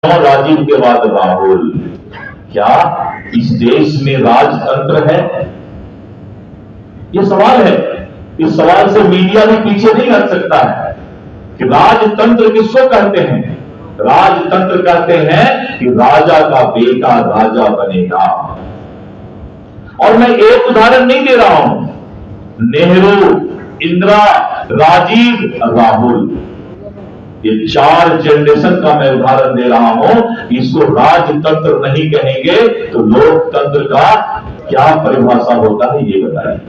राजीव के बाद राहुल, क्या इस देश में राजतंत्र है? यह सवाल है। इस सवाल से मीडिया भी पीछे नहीं हट सकता है कि राजतंत्र किसको कहते हैं? राजतंत्र कहते हैं कि राजा का बेटा राजा बनेगा। और मैं एक उदाहरण नहीं दे रहा हूं, नेहरू, इंदिरा, राजीव, राहुल, ये 4 जनरेशन का मैं उदाहरण दे रहा हूं। इसको राजतंत्र नहीं कहेंगे तो लोकतंत्र का क्या परिभाषा होता है ये बताइए।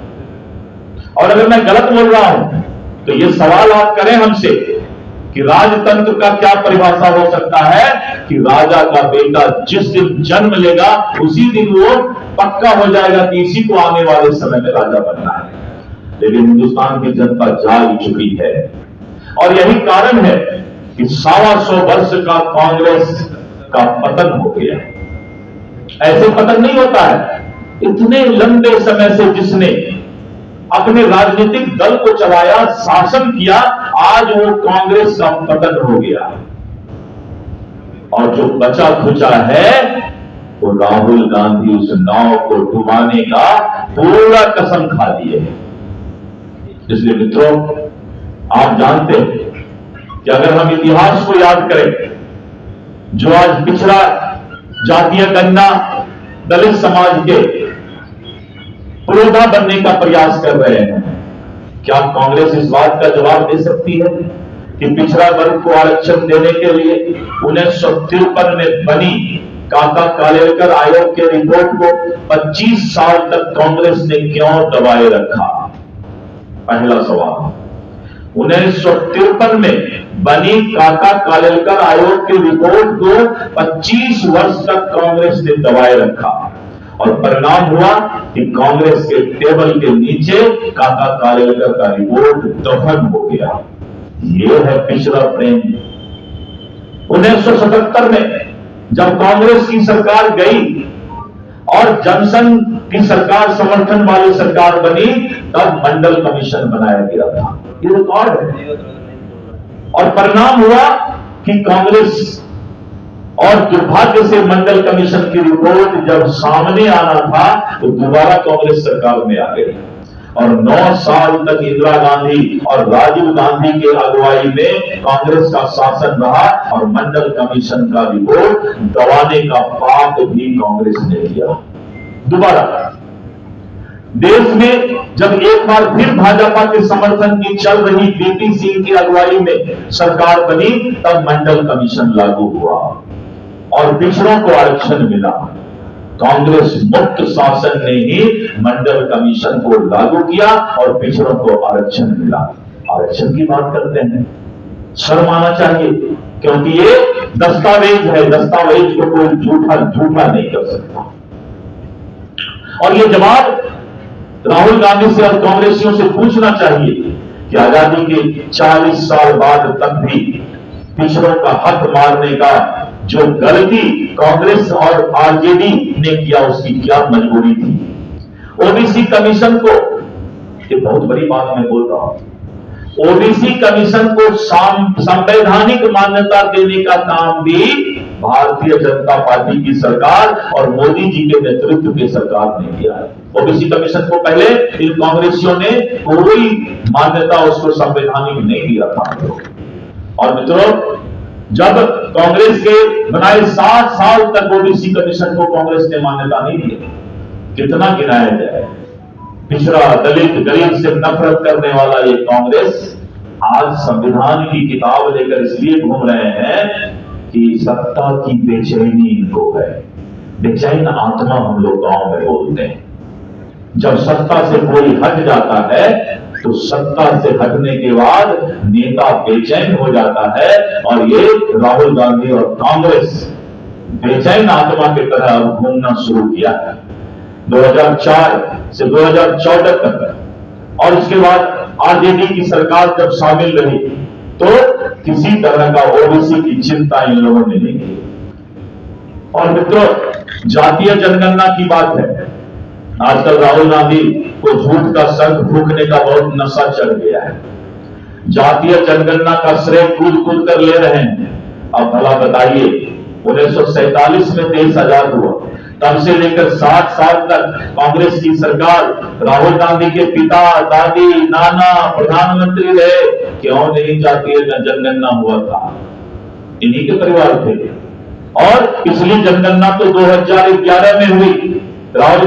और अगर मैं गलत बोल रहा हूं तो ये सवाल आप करें हमसे कि राजतंत्र का क्या परिभाषा हो सकता है कि राजा का बेटा जिस दिन जन्म लेगा उसी दिन वो पक्का हो जाएगा कि इसी को आने वाले समय में राजा बनना है। लेकिन हिंदुस्तान की जनता जाग चुकी है और यही कारण है कि 125 वर्ष का कांग्रेस का पतन हो गया। ऐसे पतन नहीं होता है। इतने लंबे समय से जिसने अपने राजनीतिक दल को चलाया, शासन किया, आज वो कांग्रेस का पतन हो गया। और जो बचा खुचा है वो राहुल गांधी उस नाव को डुबाने का पूरा कसम खा लिए। इसलिए मित्रों, आप जानते हैं कि अगर हम इतिहास को याद करें, जो आज पिछड़ा जातीय गणना दलित समाज के पुरोधा बनने का प्रयास कर रहे हैं, क्या कांग्रेस इस बात का जवाब दे सकती है कि पिछड़ा वर्ग को आरक्षण देने के लिए 1953 में बनी काका कालेलकर आयोग के रिपोर्ट को 25 साल तक कांग्रेस ने क्यों दबाए रखा? पहला सवाल। 1953 में बनी काका कालेलकर आयोग की रिपोर्ट को 25 वर्ष तक कांग्रेस ने दबाए रखा और परिणाम हुआ कि कांग्रेस के टेबल के नीचे काका कालेलकर का रिपोर्ट दफन हो गया। यह है पिछड़ा प्रेम। 1977 में जब कांग्रेस की सरकार गई और जनसंघ की सरकार समर्थन वाली सरकार बनी, तब मंडल कमीशन बनाया गया था। ये रिकॉर्ड है। और परिणाम हुआ कि कांग्रेस, और दुर्भाग्य से मंडल कमीशन की रिपोर्ट जब सामने आना था तो दोबारा कांग्रेस सरकार में आ गई और 9 साल तक इंदिरा गांधी और राजीव गांधी के अगुवाई में कांग्रेस का शासन रहा और मंडल कमीशन का रिपोर्ट दबाने का पाप भी कांग्रेस ने किया। दोबारा देश में जब एक बार फिर भाजपा के समर्थन की चल रही बीपी सिंह की अगुवाई में सरकार बनी, तब मंडल कमीशन लागू हुआ और पिछड़ों को आरक्षण मिला। कांग्रेस मुक्त शासन ने ही मंडल कमीशन को लागू किया और पिछड़ों को आरक्षण मिला। आरक्षण की बात करते हैं, शर्म आना चाहिए, क्योंकि ये दस्तावेज है। दस्तावेज को कोई झूठा नहीं कर सकता। और ये जवाब राहुल गांधी से और कांग्रेसियों से पूछना चाहिए कि आजादी के 40 साल बाद तक भी पिछड़ों का हक मारने का जो गलती कांग्रेस और आरजेडी ने किया, उसकी क्या मजबूरी थी? ओबीसी कमीशन को, ये बहुत बड़ी बात मैं बोल रहा हूं, ओबीसी कमीशन को संवैधानिक मान्यता देने का काम भी भारतीय जनता पार्टी की सरकार और मोदी जी के नेतृत्व की सरकार ने किया है। ओबीसी कमीशन को पहले इन कांग्रेसियों ने कोई मान्यता उसको संवैधानिक नहीं दिया था। और मित्रों, जब कांग्रेस के बनाए 7 साल तक ओबीसी कमीशन को कांग्रेस ने मान्यता नहीं दी, कितना गिनाया जाए। पिछड़ा, दलित, गरीब से नफरत करने वाला ये कांग्रेस आज संविधान की किताब लेकर इसलिए घूम रहे हैं कि सत्ता की बेचैनी इनको है। बेचैन आत्मा हम लोग गांव में बोलते हैं। जब सत्ता से कोई हट जाता है तो सत्ता से हटने के बाद नेता बेचैन हो जाता है और ये राहुल गांधी और कांग्रेस बेचैन आत्मा की तरह अब घूमना शुरू किया है 2004 से 2014 तक। और उसके बाद आरजेडी की सरकार जब शामिल रही तो किसी तरह का ओबीसी की चिंता इन लोगों ने नहीं की। और मित्रों, जातीय जनगणना की बात है। आजकल राहुल गांधी को झूठ का शंख फूंकने का बहुत नशा चढ़ गया है। जातीय जनगणना का श्रेय कूद कूद कर ले रहे हैं। अब भला बताइए 1947 में देश आजाद हुआ, तब से लेकर 60 साल तक कांग्रेस की सरकार, राहुल गांधी के पिता, दादी, नाना प्रधानमंत्री रहे, क्यों नहीं जातीय जनगणना हुआ था? इन्हीं के परिवार थे। और पिछली जनगणना तो 2011 में हुई, राहुल